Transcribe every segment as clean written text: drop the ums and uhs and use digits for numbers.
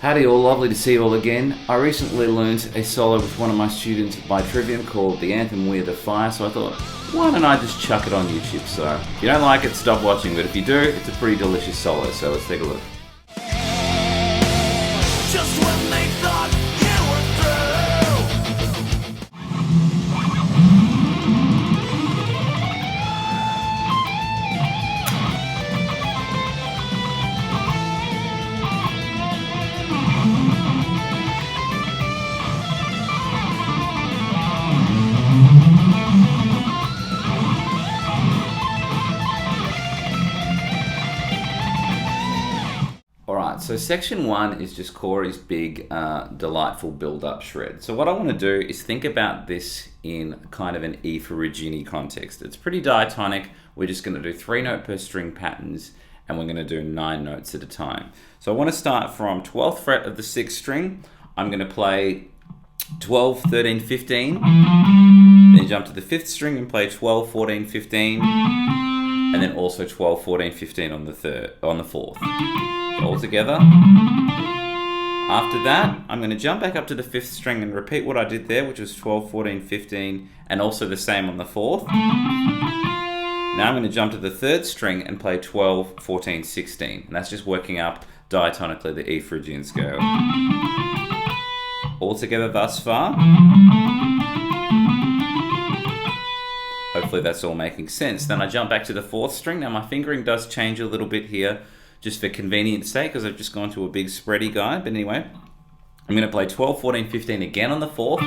Howdy all, lovely to see you all again. I recently learned a solo with one of my students by Trivium called the Anthem We're the Fire, so I thought, why don't I just chuck it on YouTube? So if you don't like it, stop watching, but if you do, it's a pretty delicious solo, so let's take a look. Just when they thought you were Alright, so section 1 is just Corey's big, delightful build-up shred. So what I want to do is think about this in kind of an E for Regini context. It's pretty diatonic. We're just going to do 3 note per string patterns, and we're going to do 9 notes at a time. So I want to start from 12th fret of the 6th string. I'm going to play 12, 13, 15. Then jump to the 5th string and play 12, 14, 15. And then also 12, 14, 15 on the 4th. All together. After that, I'm going to jump back up to the 5th string and repeat what I did there, which was 12, 14, 15, and also the same on the 4th. Now I'm going to jump to the 3rd string and play 12, 14, 16. And that's just working up diatonically the E Phrygian scale. All together thus far. Hopefully that's all making sense. Then I jump back to the 4th string. Now my fingering does change a little bit here, just for convenience sake, because I've just gone to a big spready guide. But anyway, I'm going to play 12, 14, 15 again on the 4th,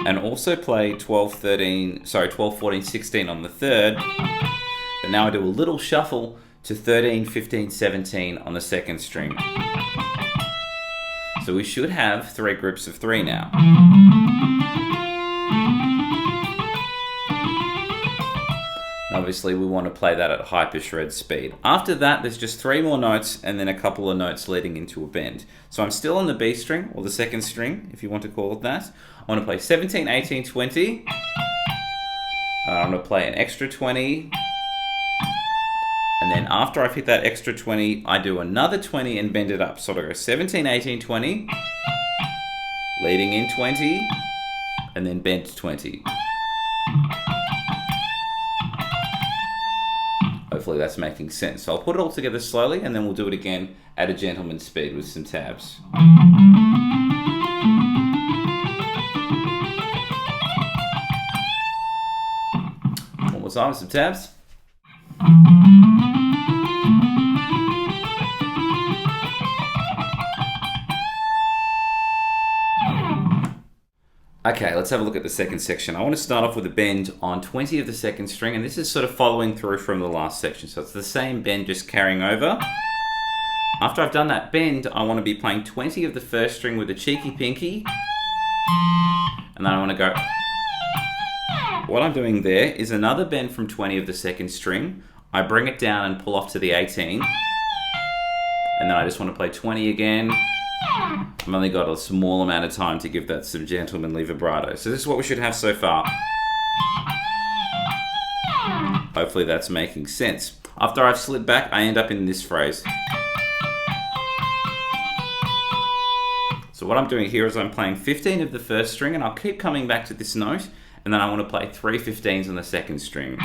and also play 12, 14, 16 on the 3rd. But now I do a little shuffle to 13, 15, 17 on the 2nd string. So we should have 3 groups of 3 now. Obviously, we want to play that at hyper shred speed. After that, there's just 3 more notes and then a couple of notes leading into a bend. So I'm still on the B string, or the 2nd string, if you want to call it that. I want to play 17, 18, 20. I'm going to play an extra 20. And then after I've hit that extra 20, I do another 20 and bend it up. So I go 17, 18, 20, leading in 20, and then bend 20. Hopefully that's making sense. So I'll put it all together slowly and then we'll do it again at a gentleman's speed with some tabs. One more time with some tabs. Okay, let's have a look at the 2nd section. I want to start off with a bend on 20 of the 2nd string, and this is sort of following through from the last section. So it's the same bend, just carrying over. After I've done that bend, I want to be playing 20 of the 1st string with a cheeky pinky. And then I want to go... What I'm doing there is another bend from 20 of the 2nd string. I bring it down and pull off to the 18. And then I just want to play 20 again. I've only got a small amount of time to give that some gentlemanly vibrato. So this is what we should have so far. Hopefully that's making sense. After I've slid back, I end up in this phrase. So what I'm doing here is I'm playing 15 of the 1st string, and I'll keep coming back to this note, and then I want to play 3 15s on the 2nd string.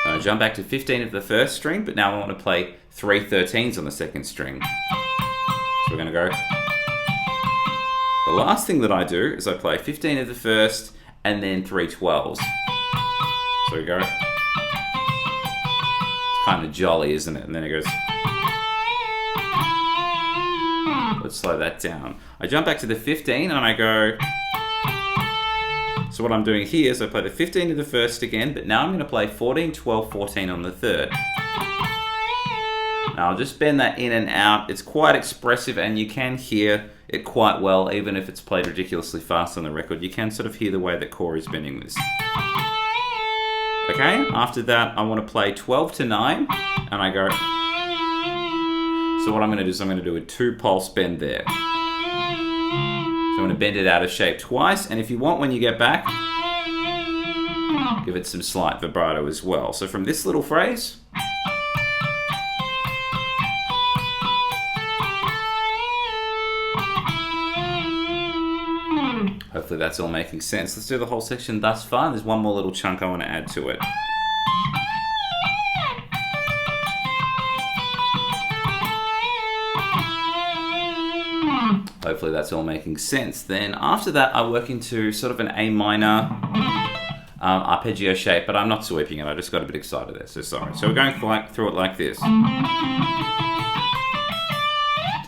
And I jump back to 15 of the 1st string, but now I want to play 3 13s on the 2nd string. So we're going to go. The last thing that I do is I play 15 of the 1st and then 3 12s. So we go. It's kind of jolly, isn't it? And then it goes. Let's slow that down. I jump back to the 15 and I go. So what I'm doing here is I play the 15 of the 1st again, but now I'm going to play 14, 12, 14 on the 3rd. Now I'll just bend that in and out. It's quite expressive and you can hear it quite well, even if it's played ridiculously fast on the record. You can sort of hear the way that Corey's bending this. Okay, after that I want to play 12 to 9 and I go. So what I'm going to do is I'm going to do a 2 pulse bend there. So I'm going to bend it out of shape twice, and if you want when you get back, give it some slight vibrato as well. So from this little phrase, Hopefully that's all making sense. Let's do the whole section thus far. There's one more little chunk I want to add to it. Hopefully that's all making sense. Then after that, I work into sort of an A minor arpeggio shape, but I'm not sweeping it. I just got a bit excited there, so sorry. So we're going through it like this.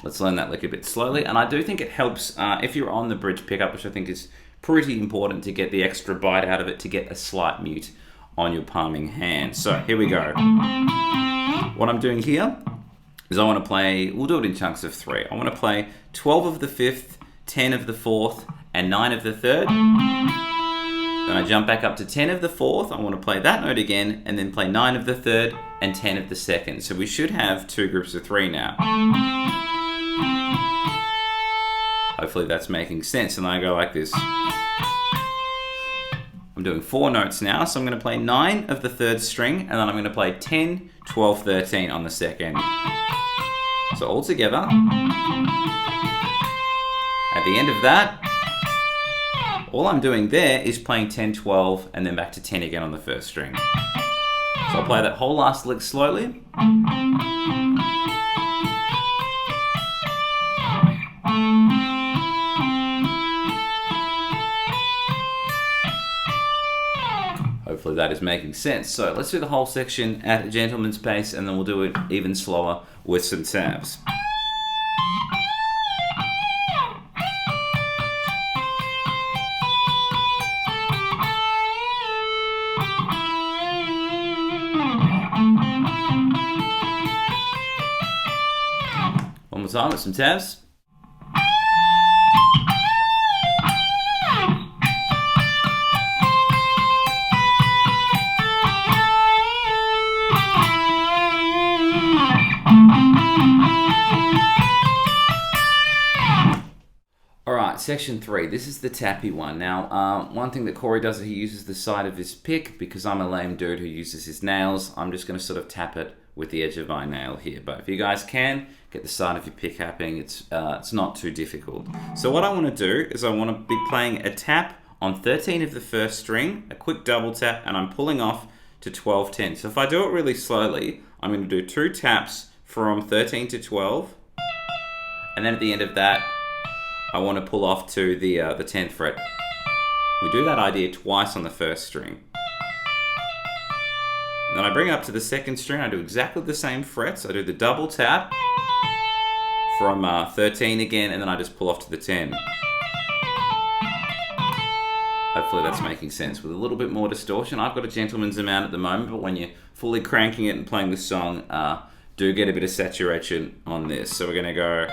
Let's learn that lick a bit slowly. And I do think it helps if you're on the bridge pickup, which I think is pretty important to get the extra bite out of it, to get a slight mute on your palming hand. So here we go. What I'm doing here is I want to play, we'll do it in chunks of 3. I want to play 12 of the 5th, 10 of the 4th, and 9 of the 3rd. Then I jump back up to 10 of the 4th. I want to play that note again, and then play 9 of the 3rd and 10 of the 2nd. So we should have 2 groups of 3 now. Hopefully that's making sense. And then I go like this. I'm doing 4 notes now, so I'm going to play 9 of the 3rd string, and then I'm going to play 10, 12, 13 on the 2nd. So all together, at the end of that, all I'm doing there is playing 10, 12, and then back to 10 again on the 1st string. So I'll play that whole last lick slowly. Hopefully that is making sense. So let's do the whole section at a gentleman's pace, and then we'll do it even slower with some tabs. One more time with some tabs. Section 3, this is the tappy one. Now, one thing that Corey does is he uses the side of his pick. Because I'm a lame dude who uses his nails, I'm just going to sort of tap it with the edge of my nail here. But if you guys can, get the side of your pick tapping, it's not too difficult. So what I want to do is I want to be playing a tap on 13 of the 1st string, a quick double tap, and I'm pulling off to 12, 10. So if I do it really slowly, I'm going to do 2 taps from 13 to 12, and then at the end of that, I want to pull off to the 10th fret. We do that idea twice on the 1st string. And then I bring it up to the 2nd string. I do exactly the same frets. I do the double tap from 13 again, and then I just pull off to the 10. Hopefully that's making sense with a little bit more distortion. I've got a gentleman's amount at the moment, but when you're fully cranking it and playing the song, do get a bit of saturation on this. So we're going to go...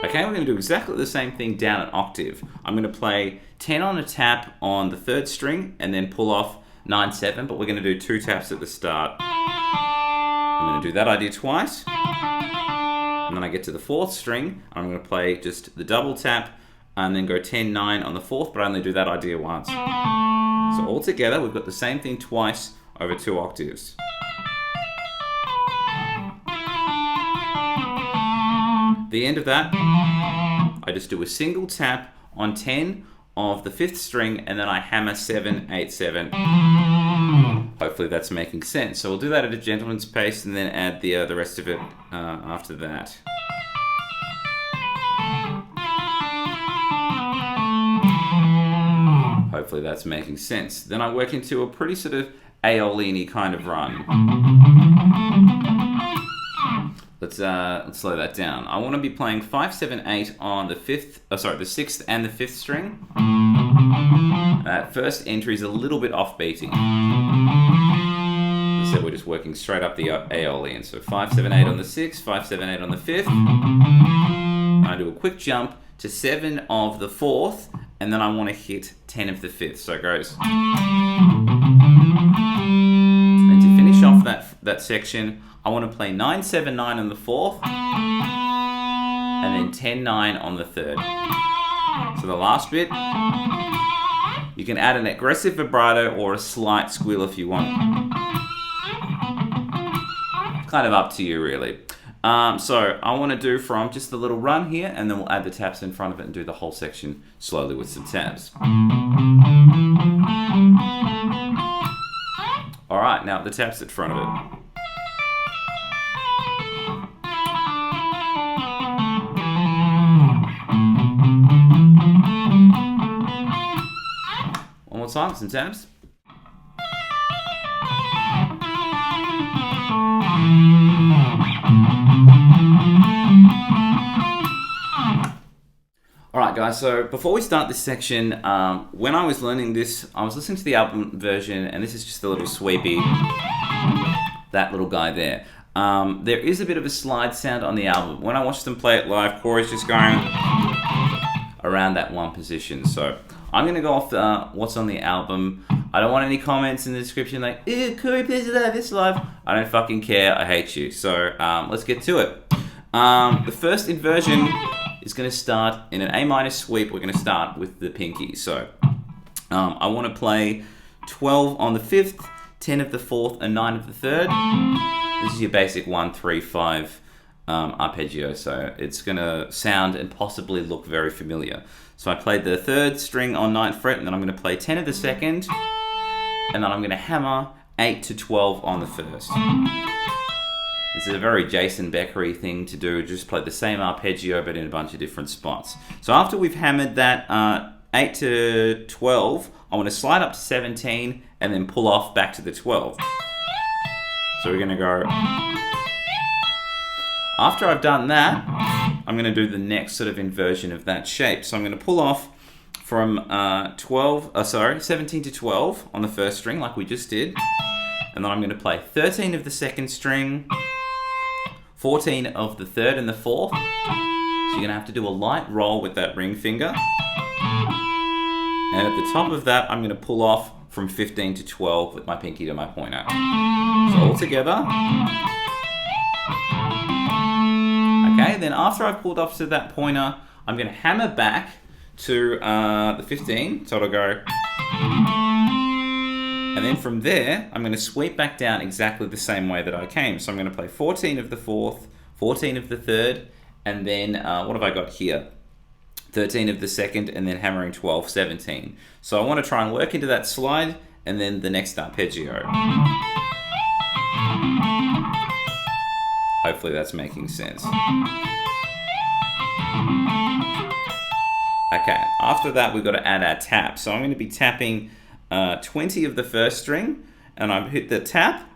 Okay, we're going to do exactly the same thing down an octave. I'm going to play 10 on a tap on the 3rd string and then pull off 9, 7, but we're going to do 2 taps at the start. I'm going to do that idea twice. And then I get to the 4th string. I'm going to play just the double tap and then go 10, 9 on the 4th, but I only do that idea once. So all together, we've got the same thing twice over 2 octaves. The end of that, I just do a single tap on 10 of the 5th string, and then I hammer 7, 8, 7. Hopefully that's making sense. So we'll do that at a gentleman's pace and then add the rest of it after that. Hopefully that's making sense. Then I work into a pretty sort of aeolian-y kind of run. Let's slow that down. I want to be playing 5, 7, 8 on the 6th and the 5th string. That first entry is a little bit offbeating. So we're just working straight up the aeolian. So 5, 7, 8 on the 6th, 5, 7, 8 on the 5th. I do a quick jump to 7 of the 4th, and then I want to hit 10 of the 5th. So it goes. And to finish off that section, I want to play 9, 7, 9 on the 4th, and then 10, 9 on the 3rd. So the last bit, you can add an aggressive vibrato or a slight squeal if you want. Kind of up to you, really. So I want to do from just a little run here, and then we'll add the taps in front of it and do the whole section slowly with some tabs. All right, now the taps at front of it. One more time, some tabs. Alright guys, so before we start this section, when I was learning this, I was listening to the album version, and this is just a little sweepy, that little guy there. There is a bit of a slide sound on the album. When I watched them play it live, Corey's just going around that one position. So I'm going to go off what's on the album. I don't want any comments in the description like, ew, Corey plays it out this live. I don't fucking care, I hate you. So let's get to it. The first inversion is going to start in an A minor sweep. We're going to start with the pinky. So I want to play 12 on the 5th, 10 of the 4th, and 9 of the 3rd. This is your basic 1, 3, 5 arpeggio. So it's going to sound and possibly look very familiar. So I played the 3rd string on 9th fret, and then I'm going to play 10 of the 2nd, and then I'm going to hammer 8 to 12 on the 1st. This is a very Jason Beckery thing to do, just play the same arpeggio but in a bunch of different spots. So after we've hammered that 8 to 12, I want to slide up to 17 and then pull off back to the 12. So we're going to go... After I've done that, I'm going to do the next sort of inversion of that shape. So I'm going to pull off from 17 to 12 on the 1st string like we just did. And then I'm going to play 13 of the 2nd string, 14 of the 3rd and the 4th. So you're going to have to do a light roll with that ring finger. And at the top of that, I'm going to pull off from 15 to 12 with my pinky to my pointer. So all together. Okay, then after I've pulled off to that pointer, I'm going to hammer back to the 15. So it'll go... And then from there, I'm going to sweep back down exactly the same way that I came. So I'm going to play 14 of the 4th, 14 of the 3rd, and then what have I got here? 13 of the 2nd, and then hammering 12, 17. So I want to try and work into that slide, and then the next arpeggio. Hopefully that's making sense. Okay, after that we've got to add our tap. So I'm going to be tapping 20 of the 1st string, and I hit the tap,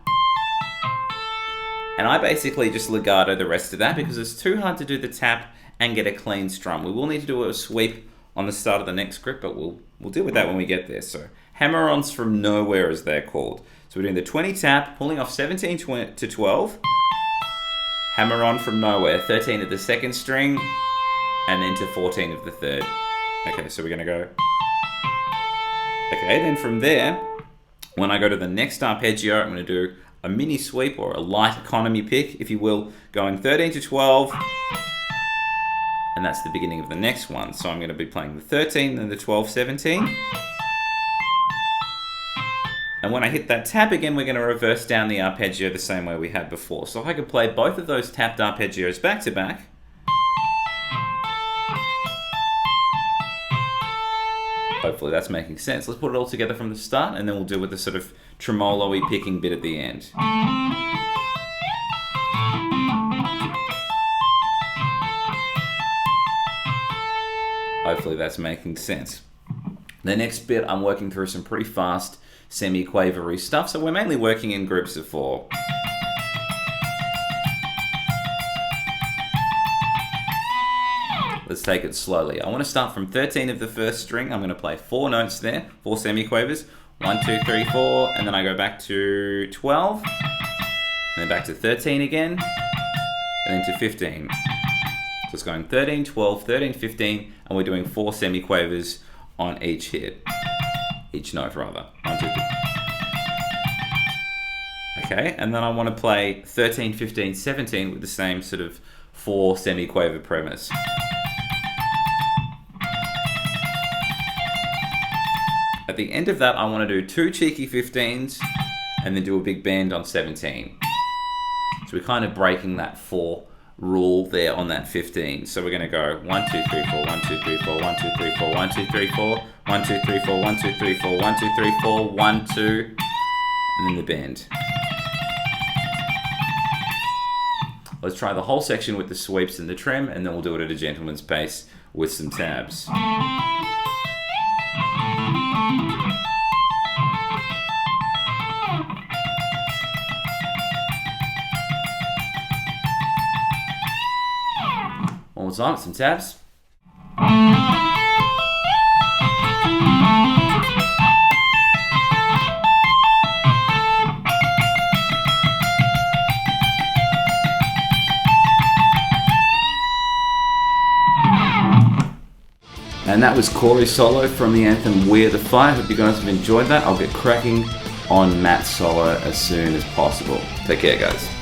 and I basically just legato the rest of that because it's too hard to do the tap and get a clean strum. We will need to do a sweep on the start of the next grip, but we'll deal with that when we get there. So hammer-ons from nowhere, as they're called. So we're doing the 20 tap, pulling off 17 to 12, hammer-on from nowhere, 13 of the 2nd string, and then to 14 of the 3rd. Okay, so we're going to go... Okay, then from there, when I go to the next arpeggio, I'm going to do a mini sweep or a light economy pick, if you will, going 13 to 12, and that's the beginning of the next one. So I'm going to be playing the 13 and the 12, 17. And when I hit that tap again, we're going to reverse down the arpeggio the same way we had before. So I could play both of those tapped arpeggios back to back. Hopefully that's making sense. Let's put it all together from the start, and then we'll deal with the sort of tremolo-y picking bit at the end. Hopefully that's making sense. The next bit, I'm working through some pretty fast semi-quavery stuff, so we're mainly working in groups of 4. Let's take it slowly. I want to start from 13 of the 1st string. I'm going to play 4 notes there, 4 semiquavers. 1, 2, 3, 4, and then I go back to 12, and then back to 13 again, and then to 15. So it's going 13, 12, 13, 15, and we're doing 4 semiquavers on each hit. Each note, rather. 1, 2, 3. Okay, and then I want to play 13, 15, 17 with the same sort of 4 semiquaver premise. At the end of that, I want to do 2 cheeky 15s and then do a big bend on 17. So we're kind of breaking that 4 rule there on that 15. So we're going to go 1, 2, 3, 4, 1, 2, 3, 4, 1, 2, 3, 4, 1, 2, 3, 4, 1, 2, 3, 4, 1, 2, 3, 4, 1, 2, 3, 4, 1, 2, and then the bend. Let's try the whole section with the sweeps and the trim, and then we'll do it at a gentleman's pace with some tabs. One more time, some tabs. And that was Corey's solo from the anthem We're the Fight. Hope you guys have enjoyed that. I'll get cracking on Matt's solo as soon as possible. Take care, guys.